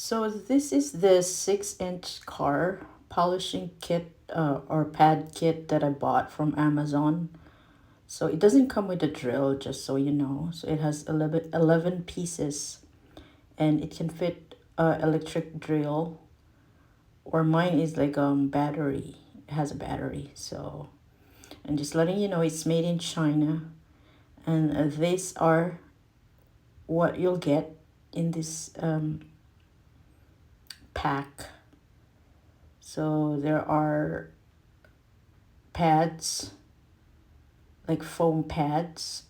So this is the 6-inch car polishing kit or pad kit that I bought from Amazon. So it doesn't come with a drill, just so you know. So it has 11 pieces, and it can fit a electric drill, or mine is like battery. It has a battery. So and just letting you know, it's made in China, and these are what you'll get in this pack. So there are pads, like foam pads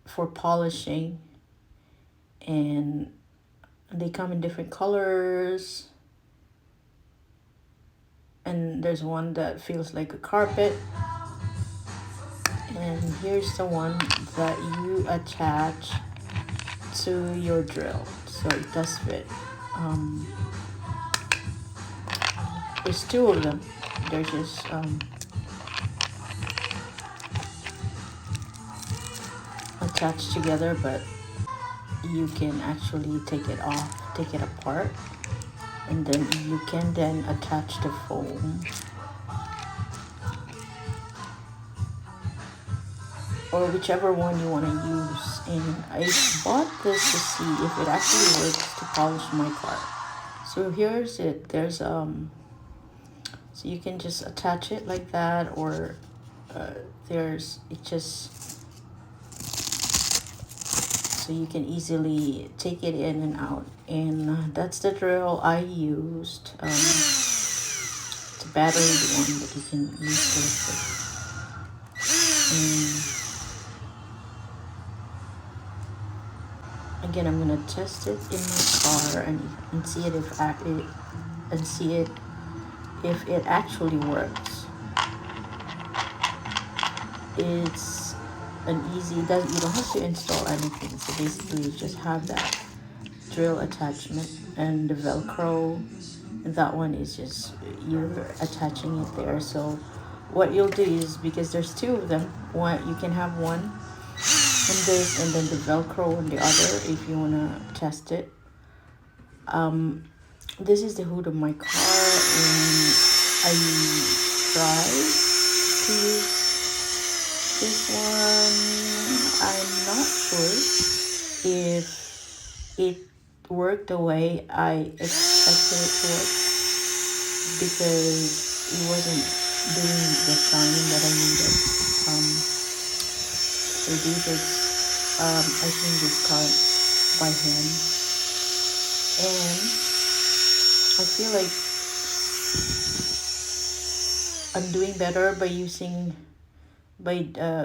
for polishing, and they come in different colors. And there's one that feels like a carpet, and here's the one that you attach to your drill, so it does fit. um, there's two of them. They're just attached together, but you can actually take it off, take it apart, and then you can then attach the foam, or whichever one you want to use. And I bought this to see if it actually works to polish my car. So here's it. There's so you can just attach it like that, or there's it just, so you can easily take it in and out. And that's the drill I used. It's a battery one that you can use for it. Again, I'm gonna test it in my car and see it if it actually works. It's an easy, you don't have to install anything. So basically you just have that drill attachment and the Velcro, and that one is just you're attaching it there. So what you'll do is, because there's two of them, one you can have one on this and then the Velcro on the other if you want to test it. This is the hood of my car, and I tried to use this one. I'm not sure if it worked the way I expected it to work, because it wasn't doing the shine that I needed. So this is I think this car by hand, and I feel like I'm doing better by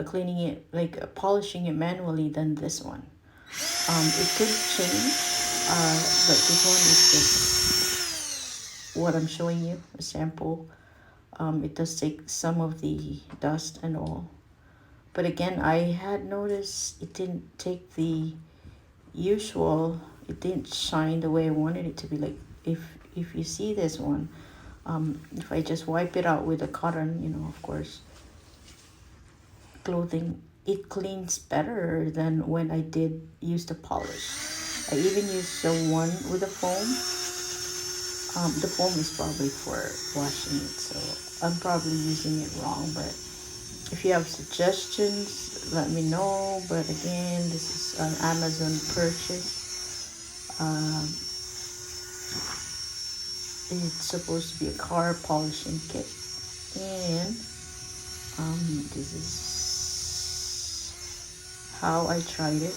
cleaning it, like polishing it manually, than this one. It could change, but this one is just what I'm showing you, a sample. It does take some of the dust and all, but again, I had noticed it didn't take the usual, it didn't shine the way I wanted it to be. Like if you see this one, if I just wipe it out with a cotton, of course, clothing, it cleans better than when I did use the polish. I even used the one with the foam. The foam is probably for washing it, so I'm probably using it wrong. But if you have suggestions, let me know. But again, this is an Amazon purchase. It's supposed to be a car polishing kit, and this is how I tried it.